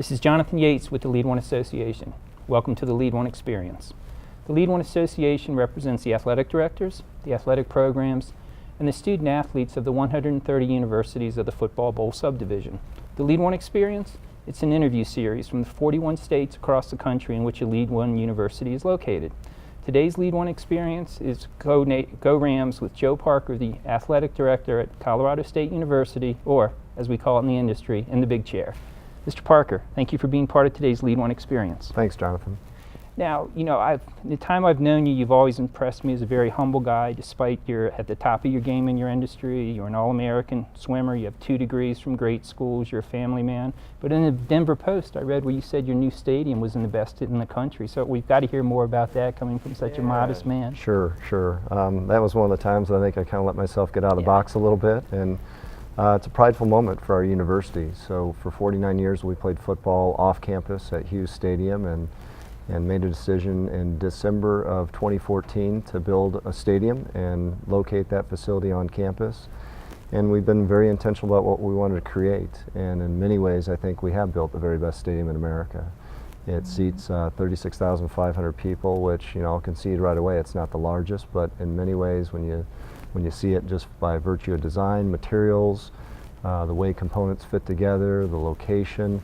This is Jonathan Yates with the Lead One Association. Welcome to the Lead One Experience. The Lead One Association represents the athletic directors, the athletic programs, and the student athletes of the 130 universities of the Football Bowl subdivision. The Lead One Experience, it's an interview series from the 41 states across the country in which a Lead One university is located. Today's Lead One Experience is Go Rams with Joe Parker, the athletic director at Colorado State University, or as we call it in the industry, in the big chair. Mr. Parker, thank you for being part of today's Lead One Experience. Thanks, Jonathan. Now, in the time I've known you, you've always impressed me as a very humble guy, despite you're at the top of your game in your industry. You're an All-American swimmer. You have 2 degrees from great schools. You're a family man. But in the Denver Post, I read where you said your new stadium was in the best in the country. So we've got to hear more about that coming from such a modest man. Sure. That was one of the times that I think I kind of let myself get out of the box a little bit. And it's a prideful moment for our university. So for 49 years, we played football off campus at Hughes Stadium and made a decision in December of 2014 to build a stadium and locate that facility on campus. And we've been very intentional about what we wanted to create. And in many ways, I think we have built the very best stadium in America. It seats 36,500 people, which, I'll concede right away, it's not the largest, but in many ways, when you see it just by virtue of design, materials, the way components fit together, the location,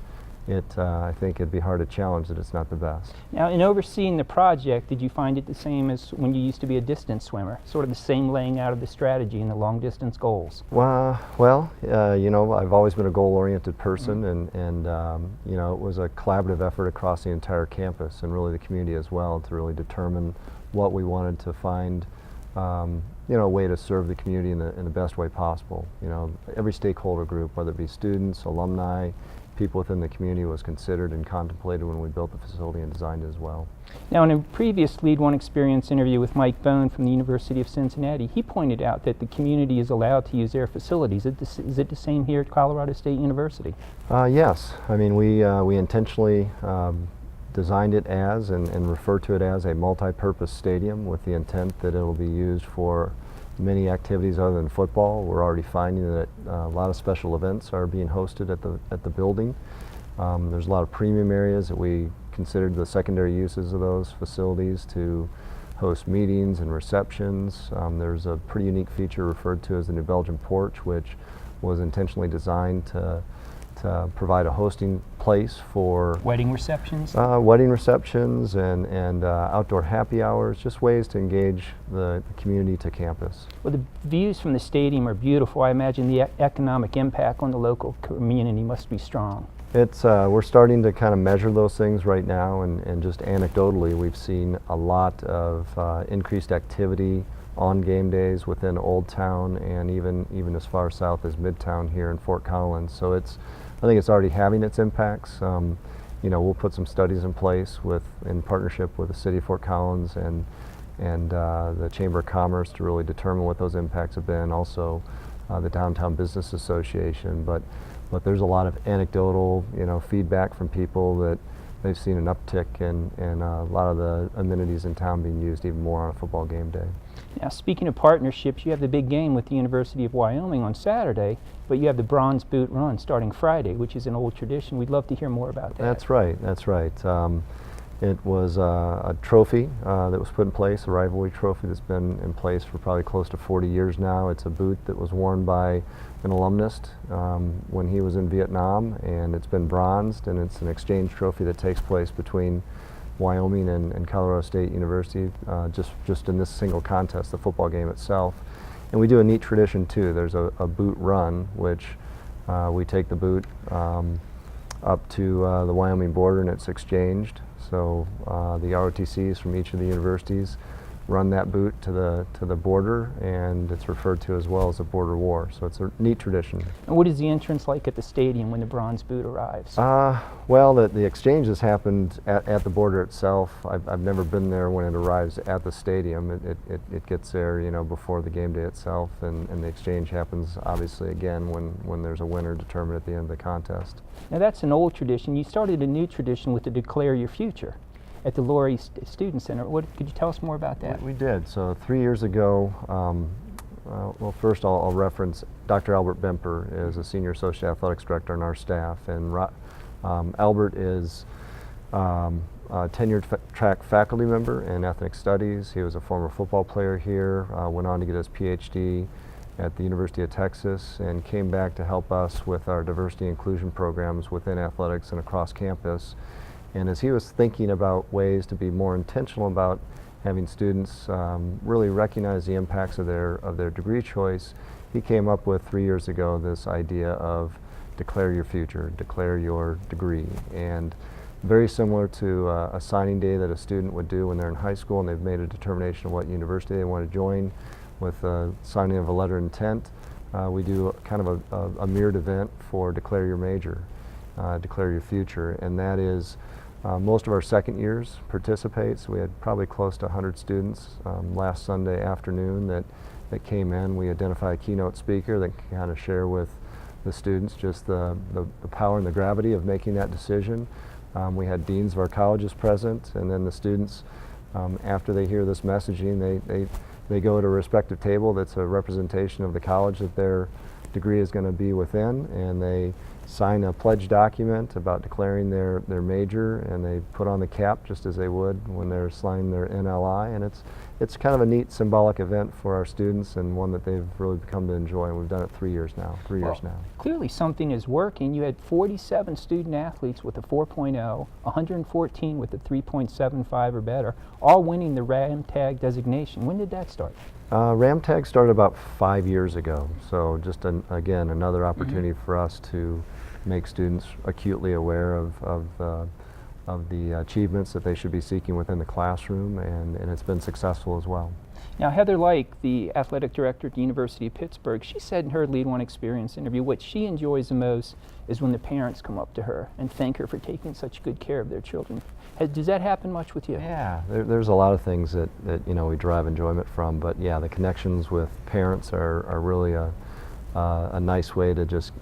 I think it'd be hard to challenge that it's not the best. Now, in overseeing the project, did you find it the same as when you used to be a distance swimmer? Sort of the same laying out of the strategy and the long distance goals? Well, I've always been a goal-oriented person, and it was a collaborative effort across the entire campus and really the community as well to really determine what we wanted to find, a way to serve the community in the best way possible. Every stakeholder group, whether it be students, alumni, people within the community, was considered and contemplated when we built the facility and designed it as well. Now, in a previous Lead One Experience interview with Mike Bone from the University of Cincinnati, he pointed out that the community is allowed to use their facilities. Is it the same here at Colorado State University? Yes. I mean, we intentionally designed it as and refer to it as a multi-purpose stadium with the intent that it will be used for many activities other than football. We're already finding that a lot of special events are being hosted at the building. There's a lot of premium areas that we considered the secondary uses of those facilities to host meetings and receptions. There's a pretty unique feature referred to as the New Belgium Porch, which was intentionally designed to provide a hosting place for wedding receptions? Wedding receptions and outdoor happy hours, just ways to engage the community to campus. Well, the views from the stadium are beautiful. I imagine the economic impact on the local community must be strong. We're starting to kind of measure those things right now, and just anecdotally, we've seen a lot of increased activity on game days within Old Town and even as far south as Midtown here in Fort Collins. So I think it's already having its impacts. We'll put some studies in place in partnership with the City of Fort Collins and the Chamber of Commerce to really determine what those impacts have been. Also, the Downtown Business Association. But there's a lot of anecdotal, feedback from people that they've seen an uptick in a lot of the amenities in town being used even more on a football game day. Now, speaking of partnerships, you have the big game with the University of Wyoming on Saturday, but you have the Bronze Boot Run starting Friday, which is an old tradition. We'd love to hear more about that. That's right. It was a trophy that was put in place, a rivalry trophy that's been in place for probably close to 40 years now. It's a boot that was worn by an alumnus when he was in Vietnam, and it's been bronzed, and it's an exchange trophy that takes place between Wyoming and Colorado State University, just in this single contest, the football game itself. And we do a neat tradition too. There's a boot run, which we take the boot up to the Wyoming border and it's exchanged. So the ROTCs from each of the universities run that boot to the border, and it's referred to as well as a border war. So it's a neat tradition. And what is the entrance like at the stadium when the bronze boot arrives? Well, the exchanges happened at the border itself. I've never been there when it arrives at the stadium. It gets there, before the game day itself, and the exchange happens obviously again when there's a winner determined at the end of the contest. Now that's an old tradition. You started a new tradition with the Declare Your Future at the Laurie Student Center. Could you tell us more about that? We did. So 3 years ago, well, first I'll reference Dr. Albert Bemper is a Senior Associate Athletics Director on our staff, and Albert is a tenured track faculty member in ethnic studies. He was a former football player here, went on to get his PhD at the University of Texas, and came back to help us with our diversity inclusion programs within athletics and across campus. And as he was thinking about ways to be more intentional about having students really recognize the impacts of their degree choice, he came up with 3 years ago this idea of declare your future, declare your degree. And very similar to a signing day that a student would do when they're in high school and they've made a determination of what university they want to join with signing of a letter of intent. We do kind of a mirrored event for declare your major, declare your future, and that is most of our second years participate. So we had probably close to 100 students last Sunday afternoon that came in. We identify a keynote speaker that can kind of share with the students just the power and the gravity of making that decision. We had deans of our colleges present, and then the students, after they hear this messaging, they go to a respective table that's a representation of the college that their degree is going to be within, and they sign a pledge document about declaring their major, and they put on the cap just as they would when they're signing their NLI, and it's kind of a neat symbolic event for our students, and one that they've really become to enjoy, and we've done it 3 years now. Clearly something is working. You had 47 student athletes with a 4.0, 114 with a 3.75 or better, all winning the RAMTAG designation. When did that start? RAMTAG started about 5 years ago, so just again another opportunity for us to make students acutely aware of the achievements that they should be seeking within the classroom, and it's been successful as well. Now, Heather Like, the athletic director at the University of Pittsburgh, she said in her Lead One Experience interview, what she enjoys the most is when the parents come up to her and thank her for taking such good care of their children. Does that happen much with you? Yeah, there's a lot of things that we derive enjoyment from, but yeah, the connections with parents are really a nice way to just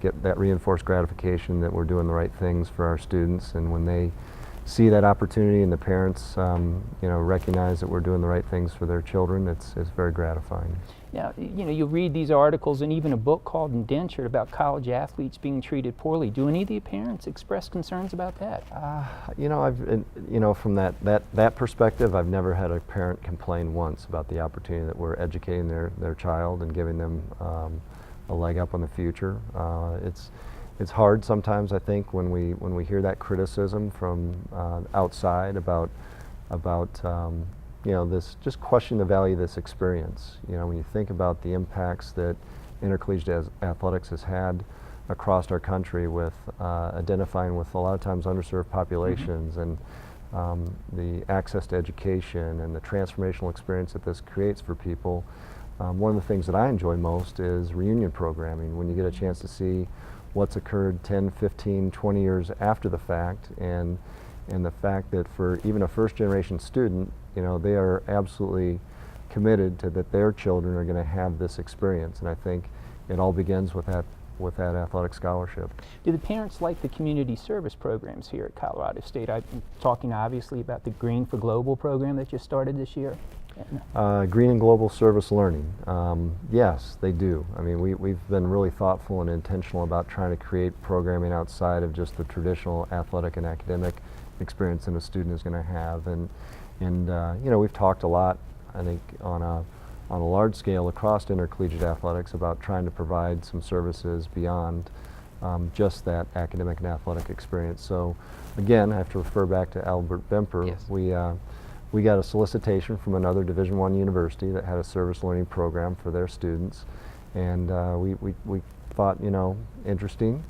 get that reinforced gratification that we're doing the right things for our students, and when they see that opportunity and the parents recognize that we're doing the right things for their children, it's very gratifying. Now, you read these articles and even a book called Indentured about college athletes being treated poorly. Do any of the parents express concerns about that? From that perspective, I've never had a parent complain once about the opportunity that we're educating their child and giving them a leg up on the future. It's hard sometimes, I think, when we hear that criticism from outside about this, just questioning the value of this experience. When you think about the impacts that intercollegiate athletics has had across our country with identifying with a lot of times underserved populations, and the access to education and the transformational experience that this creates for people, one of the things that I enjoy most is reunion programming, when you get a chance to see what's occurred 10, 15, 20 years after the fact, and the fact that for even a first-generation student, they are absolutely committed to that their children are going to have this experience, and I think it all begins with that athletic scholarship. Do the parents like the community service programs here at Colorado State? I'm talking obviously about the Green for Global program that just started this year. Green and Global Service Learning, yes, they do. I mean, we've been really thoughtful and intentional about trying to create programming outside of just the traditional athletic and academic experience that a student is going to have, and we've talked a lot, I think, on a large scale across intercollegiate athletics about trying to provide some services beyond just that academic and athletic experience. So again, I have to refer back to Albert Bemper. Yes. We got a solicitation from another Division I university that had a service learning program for their students, and we thought, interesting.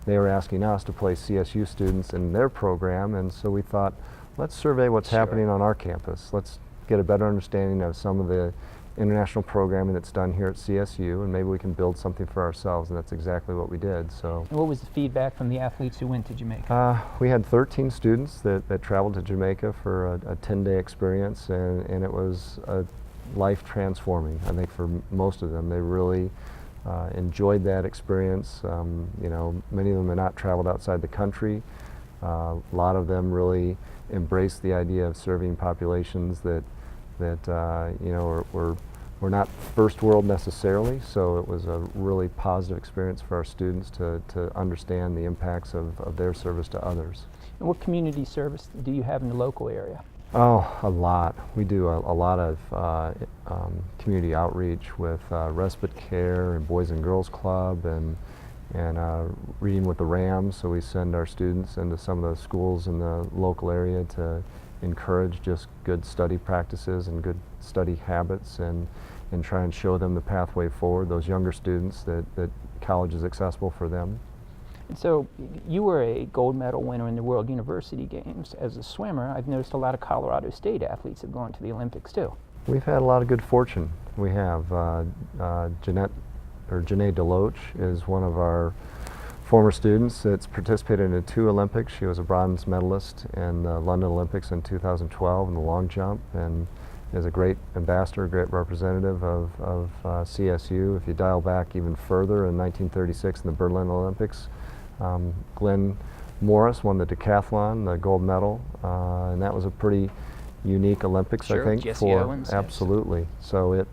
They were asking us to place CSU students in their program, and so we thought, let's survey what's happening on our campus. Let's get a better understanding of some of the international programming that's done here at CSU, and maybe we can build something for ourselves, and that's exactly what we did. So, and what was the feedback from the athletes who went to Jamaica? We had 13 students that traveled to Jamaica for a 10-day experience, and it was life transforming. I think for most of them, they really enjoyed that experience. Many of them had not traveled outside the country. A lot of them really embraced the idea of serving populations that were we're not first world necessarily, so it was a really positive experience for our students to understand the impacts of their service to others. And what community service do you have in the local area? Oh, a lot. We do a lot of community outreach with respite care and Boys and Girls Club and Reading with the Rams. So we send our students into some of the schools in the local area to encourage just good study practices and good study habits and try and show them the pathway forward, those younger students, that college is accessible for them. And so you were a gold medal winner in the World University Games. As a swimmer, I've noticed a lot of Colorado State athletes have gone to the Olympics too. We've had a lot of good fortune. We have Janae Deloach is one of our former students that's participated in 2 Olympics. She was a bronze medalist in the London Olympics in 2012 in the long jump, and is a great ambassador, a great representative of CSU. If you dial back even further, in 1936 in the Berlin Olympics, Glenn Morris won the decathlon, the gold medal, and that was a pretty unique Olympics, sure, I think. Jesse Owens, absolutely. So it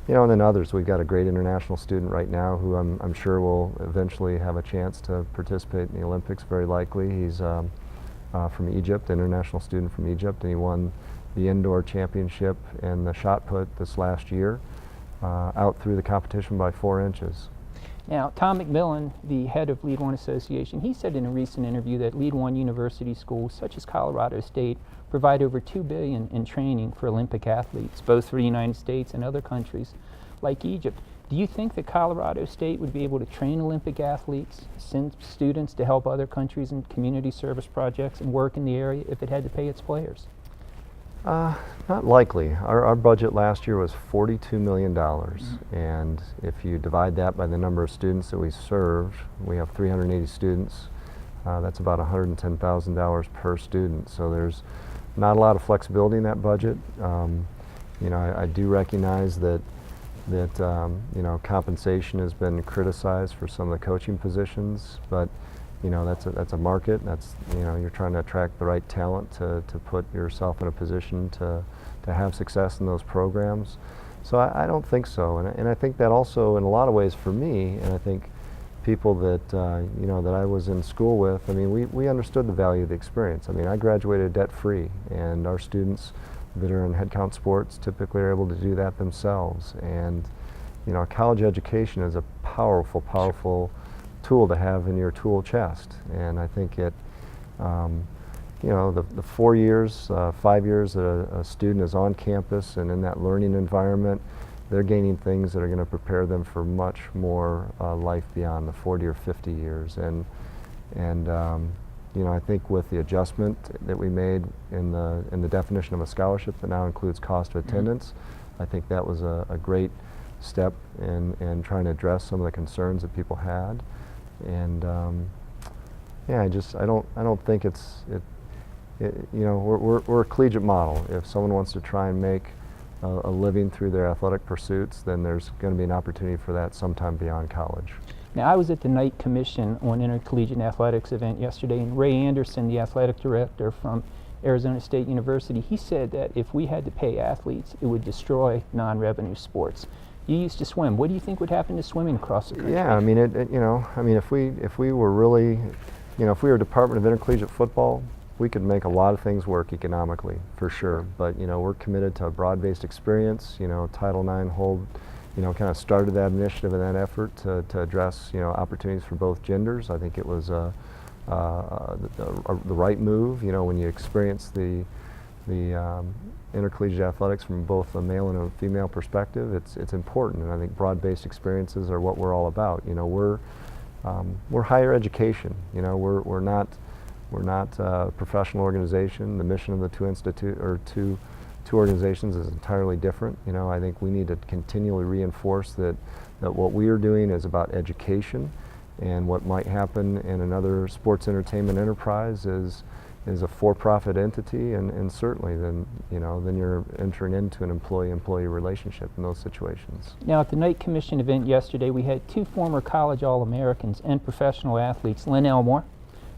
you know, and then others. We've got a great international student right now who I'm sure will eventually have a chance to participate in the Olympics, very likely. He's from Egypt, an international student from Egypt, and he won the indoor championship in the shot put this last year, out through the competition by 4 inches. Now, Tom McMillan, the head of Lead One Association, he said in a recent interview that Lead One University schools, such as Colorado State, provide over $2 billion in training for Olympic athletes, both for the United States and other countries like Egypt. Do you think that Colorado State would be able to train Olympic athletes, send students to help other countries in community service projects and work in the area if it had to pay its players? Not likely. Our budget last year was $42 million, and if you divide that by the number of students that we served, we have 380 students. That's about $110,000 per student. So there's not a lot of flexibility in that budget. You know, I do recognize that you know, compensation has been criticized for some of the coaching positions, but you know, that's a market. That's, you know, you're trying to attract the right talent to put yourself in a position to have success in those programs. So I don't think so, and I think that also in a lot of ways for me, and I think people that you know, that I was in school with, I mean, we understood the value of the experience. I mean, I graduated debt-free, and our students that are in head count sports typically are able to do that themselves. And you know, a college education is a powerful tool to have in your tool chest, and I think it, you know, the 4 years, 5 years that a student is on campus and in that learning environment, they're gaining things that are going to prepare them for much more life beyond the 40 or 50 years. And you know, I think with the adjustment that we made in the definition of a scholarship that now includes cost of attendance, I think that was a great step in trying to address some of the concerns that people had. And yeah, I don't think it you know, we're a collegiate model. If someone wants to try and make a living through their athletic pursuits, then there's going to be an opportunity for that sometime beyond college. Now, I was at the Knight Commission on Intercollegiate Athletics event yesterday, and Ray Anderson, the athletic director from Arizona State University, he said that if we had to pay athletes, it would destroy non-revenue sports. You used to swim. What do you think would happen to swimming across the country? Yeah, I mean, you know, I mean, if we were really, you know, if we were a Department of Intercollegiate Football, we could make a lot of things work economically, for sure. But you know, we're committed to a broad-based experience. You know, Title IX you know, kind of started that initiative and that effort to address, you know, opportunities for both genders. I think it was the right move. You know, when you experience the intercollegiate athletics from both a male and a female perspective, it's important. And I think broad-based experiences are what we're all about. You know, we're higher education. You know, we're not a professional organization. The mission of the two organizations is entirely different. You know, I think we need to continually reinforce that what we are doing is about education, and what might happen in another sports entertainment enterprise is a for-profit entity, and certainly then you're entering into an employee-employee relationship in those situations. Now, at the Knight Commission event yesterday, we had 2 former college All-Americans and professional athletes, Lynn Elmore,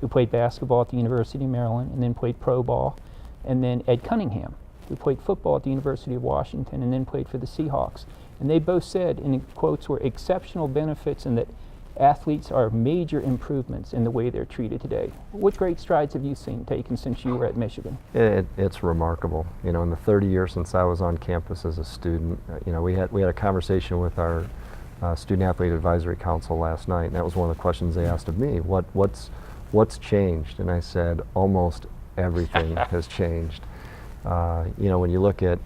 who played basketball at the University of Maryland and then played pro ball, and then Ed Cunningham, who played football at the University of Washington and then played for the Seahawks. And they both said, and in quotes were, exceptional benefits and that athletes are major improvements in the way they're treated today. What great strides have you seen taken since you were at Michigan? It's remarkable. You know, in the 30 years since I was on campus as a student, you know, we had a conversation with our Student Athlete Advisory Council last night, and that was one of the questions they asked of me. What's changed? And I said, almost everything has changed. You know, when you look at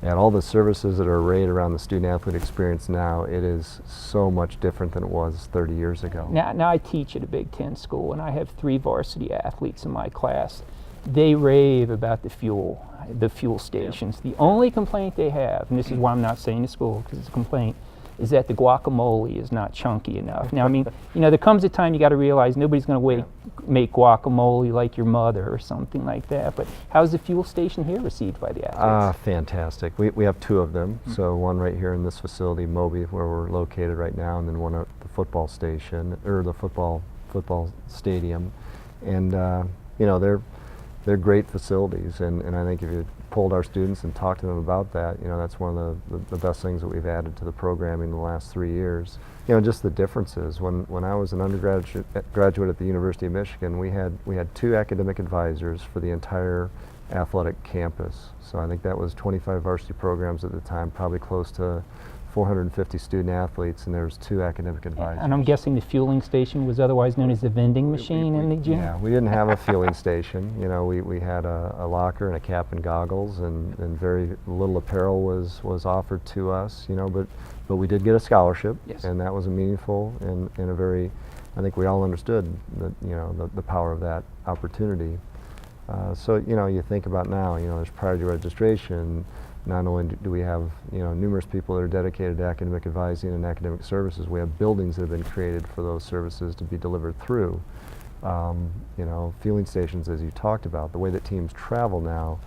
all the services that are arrayed around the student athlete experience now, it is so much different than it was 30 years ago. Now I teach at a Big Ten school, and I have 3 varsity athletes in my class. They rave about the fuel stations. The only complaint they have, and this is why I'm not saying to school because it's a complaint, is that the guacamole is not chunky enough. Now, I mean, you know, there comes a time you got to realize nobody's going to make guacamole like your mother or something like that. But how's the fuel station here received by the athletes? Fantastic. We have 2 of them. So one right here in this facility, Moby, where we're located right now, and then one at the football station or the football stadium. And you know, they're great facilities, and I think if you polled our students and talked to them about that, you know, that's one of the best things that we've added to the programming in the last 3 years. You know, just the differences. When I was an undergraduate at the University of Michigan, we had 2 academic advisors for the entire athletic campus. So I think that was 25 varsity programs at the time, probably close to 450 student athletes, and there was 2 academic advisors. And I'm guessing the fueling station was otherwise known as the vending machine in the gym? Yeah, we didn't have a fueling station. You know, we had a locker and a cap and goggles, and very little apparel was offered to us, you know, but we did get a scholarship, yes, and that was a meaningful and a very, I think we all understood the power of that opportunity. So, you know, you think about now, you know, there's priority registration. Not only do we have, you know, numerous people that are dedicated to academic advising and academic services, we have buildings that have been created for those services to be delivered through. You know, fueling stations, as you talked about, the way that teams travel now,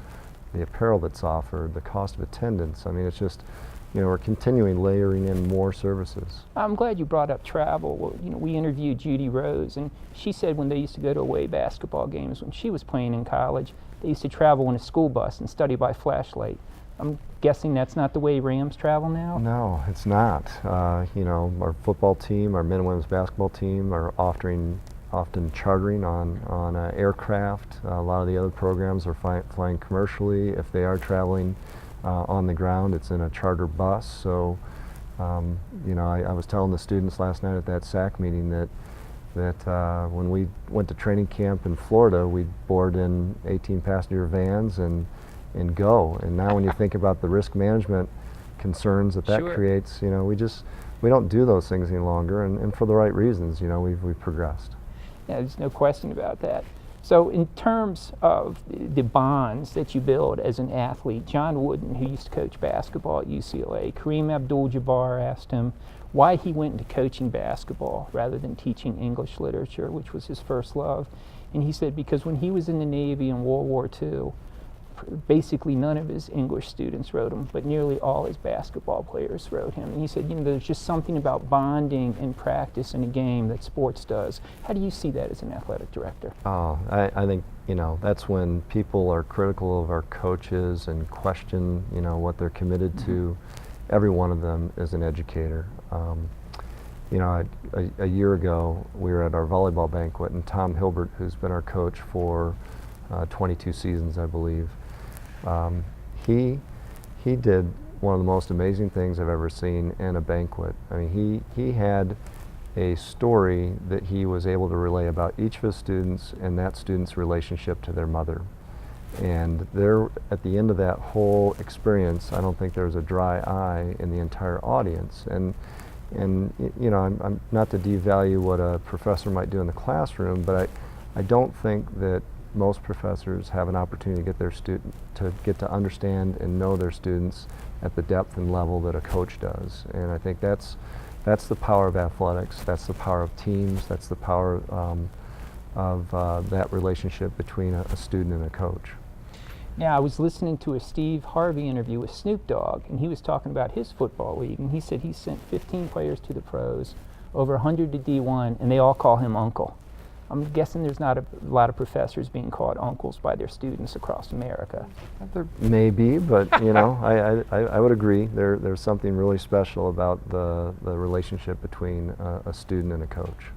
the apparel that's offered, the cost of attendance. I mean, it's just, you know, we're continuing layering in more services. I'm glad you brought up travel. Well, you know, we interviewed Judy Rose, and she said when they used to go to away basketball games when she was playing in college, they used to travel in a school bus and study by flashlight. I'm guessing that's not the way Rams travel now? No, it's not. You know, our football team, our men and women's basketball team are often chartering on aircraft. A lot of the other programs are flying commercially. If they are traveling on the ground, it's in a charter bus. So, you know, I was telling the students last night at that SAC meeting that when we went to training camp in Florida, we'd board in 18-passenger vans and go. And now when you think about the risk management concerns that Sure. creates, you know, we don't do those things any longer, and for the right reasons. You know, we've progressed. Yeah, there's no question about that. So in terms of the bonds that you build as an athlete, John Wooden, who used to coach basketball at UCLA, Kareem Abdul-Jabbar asked him why he went into coaching basketball rather than teaching English literature, which was his first love. And he said because when he was in the Navy in World War II, basically none of his English students wrote him, but nearly all his basketball players wrote him. And he said, you know, there's just something about bonding and practice in a game that sports does. How do you see that as an athletic director? Oh, I think, you know, that's when people are critical of our coaches and question, you know, what they're committed to. Every one of them is an educator. You know, a year ago, we were at our volleyball banquet, and Tom Hilbert, who's been our coach for 22 seasons, I believe, he did one of the most amazing things I've ever seen in a banquet. I mean, he had a story that he was able to relay about each of his students and that student's relationship to their mother. And there, at the end of that whole experience, I don't think there was a dry eye in the entire audience. And you know, I'm not to devalue what a professor might do in the classroom, but I don't think that most professors have an opportunity to get to understand and know their students at the depth and level that a coach does. And I think that's the power of athletics. That's the power of teams. That's the power of that relationship between a student and a coach. Now, I was listening to a Steve Harvey interview with Snoop Dogg, and he was talking about his football league, and he said he sent 15 players to the pros, over 100 to D1, and they all call him Uncle. I'm guessing there's not a lot of professors being called uncles by their students across America. There may be, but you know, I would agree. There's something really special about the relationship between a student and a coach.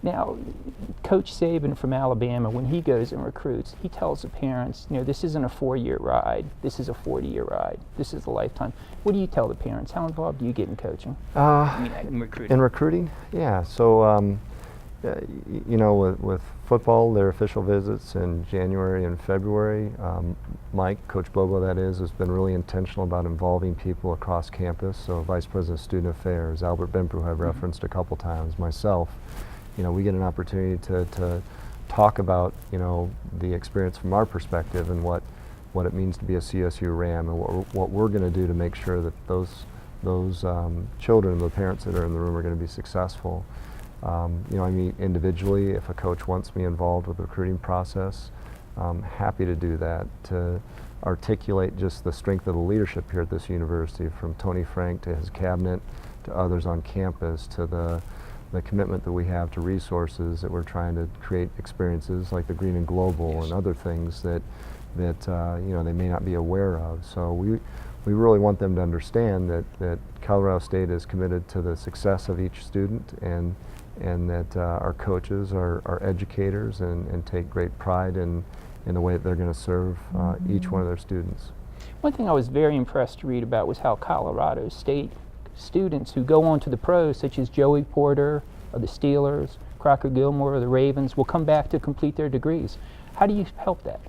Now, Coach Saban from Alabama, when he goes and recruits, he tells the parents, you know, this isn't a 4-year ride, this is a 40-year ride, this is a lifetime. What do you tell the parents? How involved do you get in coaching? In recruiting. In recruiting? Yeah, so you know, with football, their official visits in January and February, Mike, Coach Bobo that is, has been really intentional about involving people across campus. So Vice President of Student Affairs, Albert Benpru I've referenced a couple times, myself. You know, we get an opportunity to talk about, you know, the experience from our perspective and what it means to be a CSU Ram and what we're going to do to make sure that those children, the parents that are in the room, are going to be successful. You know, I meet individually. If a coach wants me involved with the recruiting process, I'm happy to do that, to articulate just the strength of the leadership here at this university, from Tony Frank to his cabinet to others on campus, to the commitment that we have to resources, that we're trying to create experiences like the Green and Global and other things that you know, they may not be aware of. So we really want them to understand that Colorado State is committed to the success of each student, and that our coaches are educators and take great pride in the way that they're going to serve each one of their students. One thing I was very impressed to read about was how Colorado State students who go on to the pros, such as Joey Porter of the Steelers, Crocker Gilmore of the Ravens, will come back to complete their degrees. How do you help that?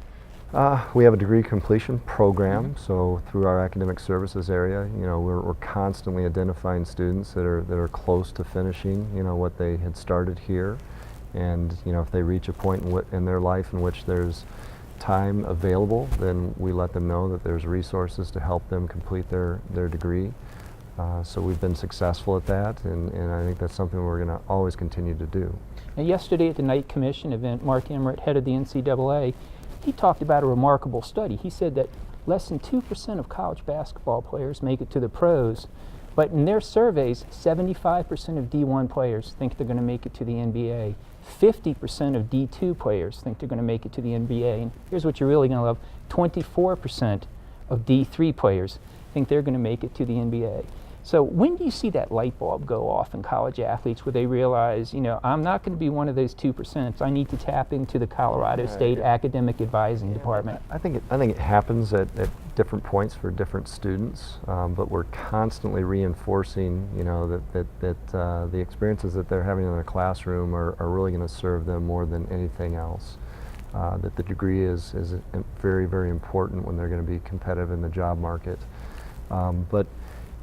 We have a degree completion program, so through our academic services area, you know, we're constantly identifying students that are close to finishing, you know, what they had started here, and you know, if they reach a point in their life in which there's time available, then we let them know that there's resources to help them complete their degree. So we've been successful at that, and I think that's something we're going to always continue to do. Now, yesterday at the Night Commission event, Mark Emmert, head of the NCAA, he talked about a remarkable study. He said that less than 2% of college basketball players make it to the pros, but in their surveys, 75% of D1 players think they're going to make it to the NBA. 50% of D2 players think they're going to make it to the NBA. And here's what you're really going to love. 24% of D3 players think they're going to make it to the NBA. So when do you see that light bulb go off in college athletes where they realize, you know, I'm not going to be one of those 2%. I need to tap into the Colorado State Academic Advising Department? I think it happens at different points for different students, but we're constantly reinforcing, you know, that the experiences that they're having in their classroom are really going to serve them more than anything else. That the degree is very, very important when they're going to be competitive in the job market. But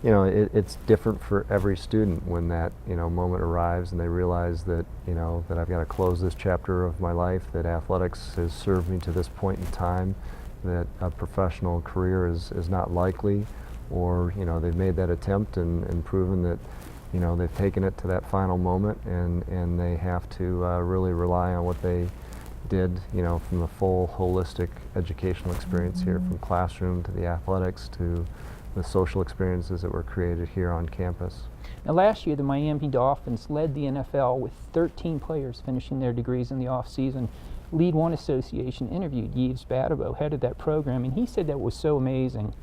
you know, it's different for every student when that, you know, moment arrives and they realize that, you know, that I've got to close this chapter of my life, that athletics has served me to this point in time, that a professional career is not likely, or, you know, they've made that attempt and proven that, you know, they've taken it to that final moment, and they have to really rely on what they did, you know, from the full holistic educational experience here, from classroom to the athletics to the social experiences that were created here on campus. Now, last year, the Miami Dolphins led the NFL with 13 players finishing their degrees in the off-season. Lead One Association interviewed Yves Badiveau, head of that program, and he said that was so amazing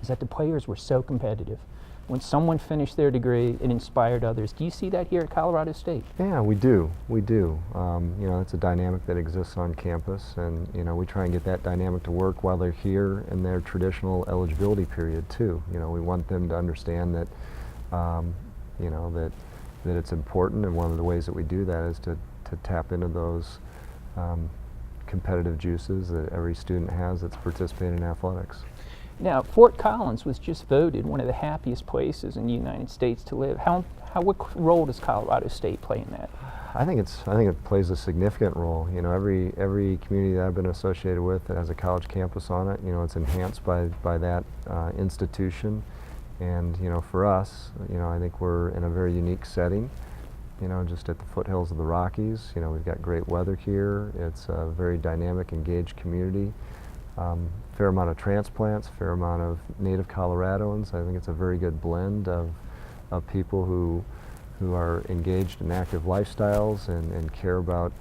is that the players were so competitive. When someone finished their degree, it inspired others. Do you see that here at Colorado State? Yeah, we do. We do. You know, it's a dynamic that exists on campus, and you know, we try and get that dynamic to work while they're here in their traditional eligibility period too. You know, we want them to understand that, you know, that it's important, and one of the ways that we do that is to tap into those competitive juices that every student has that's participating in athletics. Now, Fort Collins was just voted one of the happiest places in the United States to live. What role does Colorado State play in that? I think it plays a significant role. You know, every community that I've been associated with that has a college campus on it, you know, it's enhanced by that institution. And you know, for us, you know, I think we're in a very unique setting. You know, just at the foothills of the Rockies. You know, we've got great weather here. It's a very dynamic, engaged community. Fair amount of transplants, fair amount of native Coloradoans. I think it's a very good blend of people who are engaged in active lifestyles and care about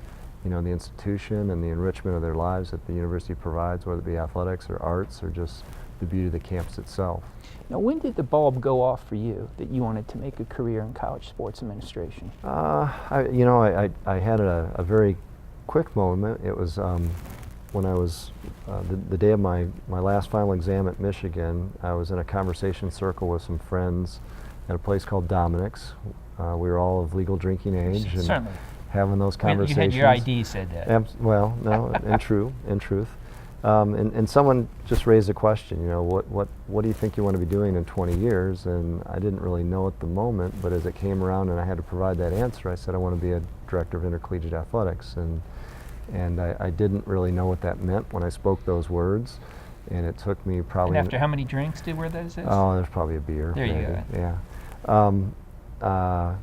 you know, the institution and the enrichment of their lives that the university provides, whether it be athletics or arts or just the beauty of the campus itself. Now, when did the bulb go off for you that you wanted to make a career in college sports administration? I had a very quick moment. It was when I was the day of my last final exam at Michigan. I was in a conversation circle with some friends at a place called Dominic's. We were all of legal drinking age and Certainly. having those conversations. You had your ID said that. Well, no, in truth. And someone just raised a question, you know, what do you think you want to be doing in 20 years? And I didn't really know at the moment, but as it came around and I had to provide that answer, I said I want to be a director of intercollegiate athletics. And I didn't really know what that meant when I spoke those words. And it took me probably... And after how many drinks were those? Oh, there's probably a beer. There maybe. you go. Yeah.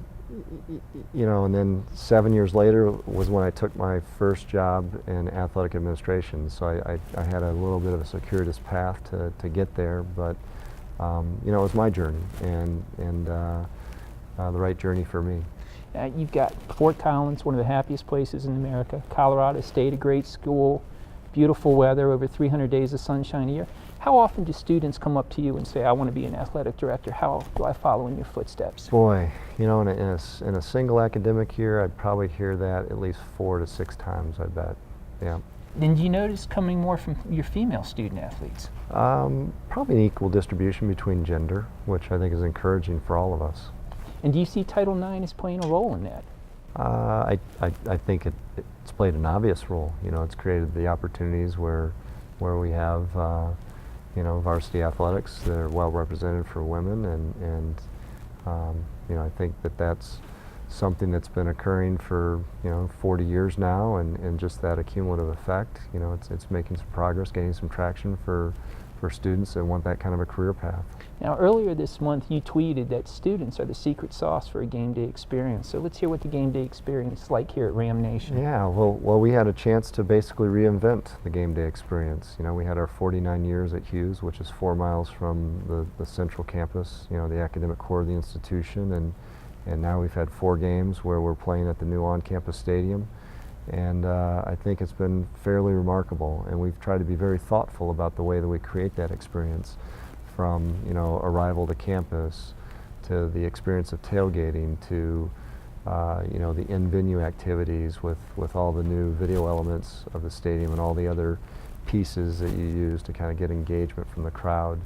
You know, and then 7 years later was when I took my first job in athletic administration. So I had a little bit of a circuitous path to get there, but you know, it was my journey and the right journey for me. You've got Fort Collins, one of the happiest places in America. Colorado State, a great school, beautiful weather, over 300 days of sunshine a year. How often do students come up to you and say, I want to be an athletic director? How do I follow in your footsteps? Boy, you know, in a single academic year, I'd probably hear that at least 4 to 6 times, I bet. Yeah. Then do you notice coming more from your female student athletes? Probably an equal distribution between gender, which I think is encouraging for all of us. And do you see Title IX as playing a role in that? I think it's played an obvious role. You know, it's created the opportunities where we have you know, varsity athletics that are well represented for women, and you know, I think that's something that's been occurring for, you know, 40 years now, and just that accumulative effect. You know, it's making some progress, gaining some traction for students that want that kind of a career path. Now, earlier this month, you tweeted that students are the secret sauce for a game day experience. So let's hear what the game day experience is like here at Ram Nation. Yeah, well, we had a chance to basically reinvent the game day experience. You know, we had our 49 years at Hughes, which is 4 miles from the central campus, you know, the academic core of the institution, and now we've had 4 games where we're playing at the new on-campus stadium. And I think it's been fairly remarkable, and we've tried to be very thoughtful about the way that we create that experience, from, you know, arrival to campus, to the experience of tailgating, to you know, the in-venue activities with all the new video elements of the stadium and all the other pieces that you use to kind of get engagement from the crowd,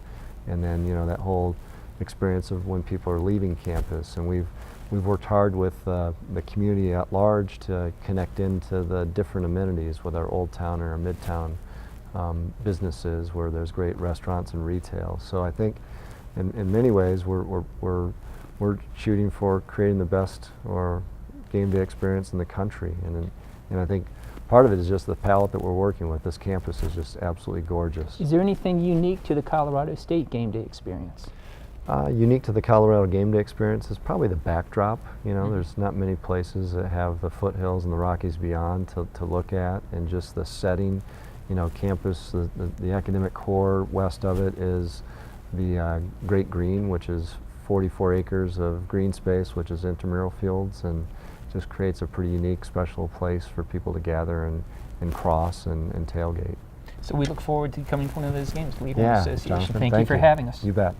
and then, you know, that whole experience of when people are leaving campus. And we've worked hard with the community at large to connect into the different amenities with our Old Town or our Midtown businesses where there's great restaurants and retail. So I think in many ways we're shooting for creating the best or game day experience in the country, and I think part of it is just the palette that we're working with. This campus is just absolutely gorgeous. Is there anything unique to the Colorado State game day experience? Unique to the Colorado game day experience is probably the backdrop. You know, there's not many places that have the foothills and the Rockies beyond to look at, and just the setting. You know, campus, the academic core west of it is the Great Green, which is 44 acres of green space, which is intramural fields, and just creates a pretty unique, special place for people to gather and cross and tailgate. So we look forward to coming to one of those games, Lead One Yeah, Association. Jonathan, Thank you for having us. You bet.